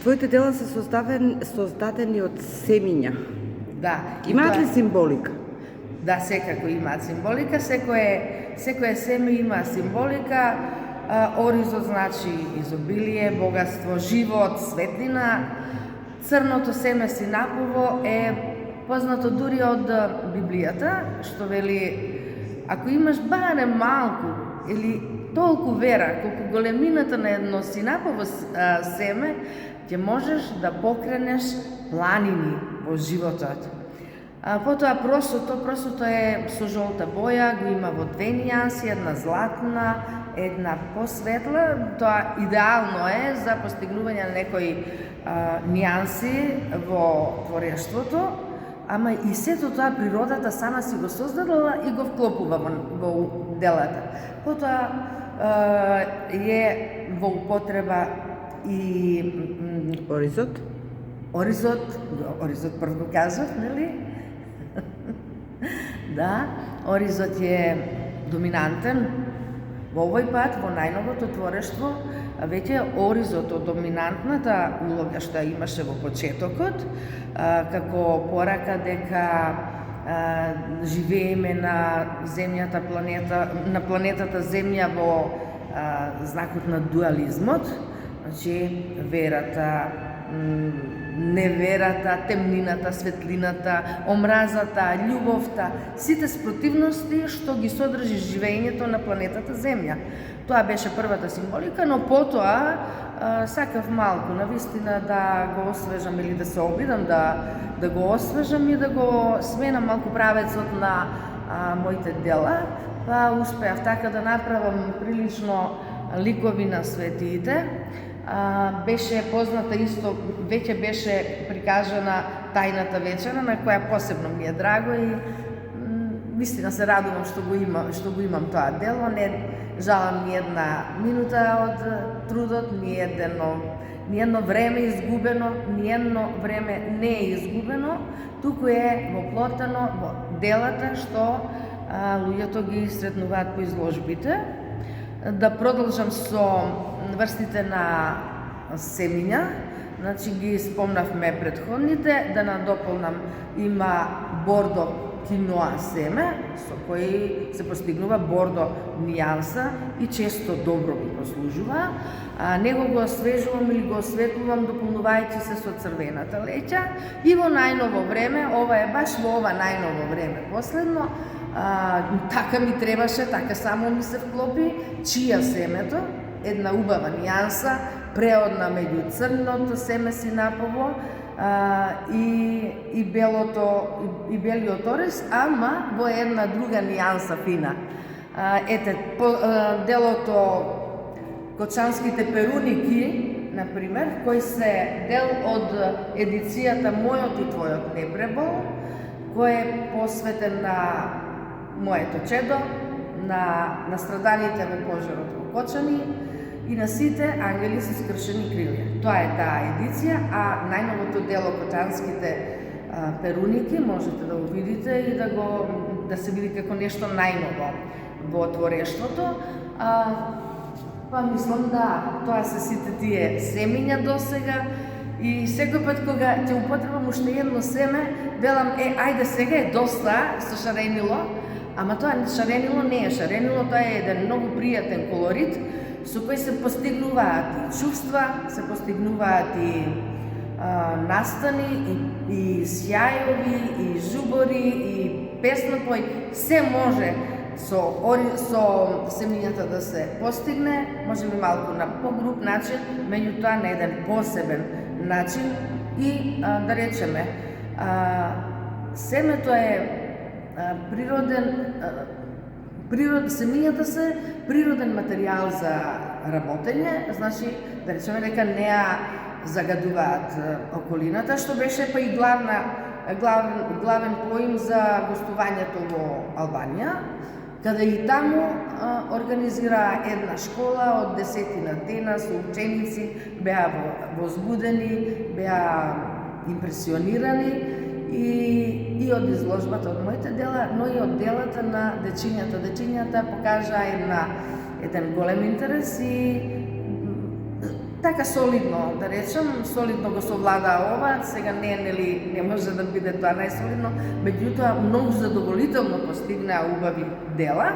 Твоите дела се создадени од семиња. Да. Имаат ли символика? Да, секако имаат символика. Секое семе има символика. Оризот значи изобилие, богатство, живот, светлина. Црното семе синапово е познато дури од Библијата, што вели ако имаш барем малку или толку вера колку големината на едно синапово семе, ќе можеш да покренеш планини во животот. Потоа просото е со жолта боја, го има во две нијанси, една златна, една посветла. Тоа идеално е за постигнување на некои нијанси во творештвото, ама и сето тоа природата сама си го создадала и го вклопува во делата. Потоа е во употреба и Оризот? Оризот прв го кажав, нели? Да, оризот е доминантен. Во овој пат, во најновото творештво, веќе оризот доминантната улога што имаше во почетокот, како порака дека живееме на земјата на планетата Земја во знакот на дуализмот, значи верата, неверата, темнината, светлината, омразата, љубовта, сите спротивности што ги содржи живеењето на планетата Земја. Тоа беше првата символика, но потоа сакав малку навистина да го освежам или да се обидам да го освежам и да го сменам малку правецот на моите дела, па успеав така да направам прилично ликови на светиите. Беше позната исто, веќе беше прикажана тајната вечера, на која посебно ми е драго и вистина се радувам што го имам тоа дело. Не жалам ни една минута од трудот, ни едно време изгубено, ни едно време не е изгубено, туку е воплотено во делата што луѓето ги сретнуваат по изложбите. Да продолжам со врстите на семиња, значи ги спомнавме предходните, да надополнам има бордо киноа семе, со кој се постигнува бордо нијанса и често добро ми послужува. Него го освежувам или го осветлувам дополнувајќи се со црвената леќа и во најново време, ова е баш во ова најново време последно, така ми требаше, така само ми се вклопи, чија семето, една убава нијанса, преодна меѓу црното семе синапово и белиот ориз, ама во една друга нијанса фина. Ете, делото Кочанските перуники, например, кои се дел од едицијата Мојот и твојот непребол, кој е посветен на моето чедо, на страданите во пожарот во Кочани и на сите ангели со скршени крилја. Тоа е таа едиција, а најновото дело Кочанските перуники можете да го видите и да се види како нешто најново во творештвото. Па мислам да, тоа се сите тие семиња досега и секој пат кога ќе употребам уште едно семе, велам ајде сега е доста со шаренило, ама тоа шаренило не е шаренило, тоа е еден многу пријатен колорит со кој се постигнуваат и чувства, се постигнуваат и настани, и сјајови, и жубори, и песнопој, се може со семињата да се постигне, можеме малку на погруп начин, меѓутоа на еден посебен начин и да речеме, семето е семињата се природен материјал за работење, значи да речеме дека не ја загадуваат околината, што беше па и главен поим за гостувањето во Албанија, каде и таму организира една школа од 10 дена со ученици, беа возбудени, беа импресионирани и од изложбата од моите дела, но и од делата на дечињата. Дечињата покажа еден голем интерес и така солидно, да речем, солидно го совладаа ова, сега не може да биде тоа најсолидно, меѓутоа многу задоволително постигнаа убави дела.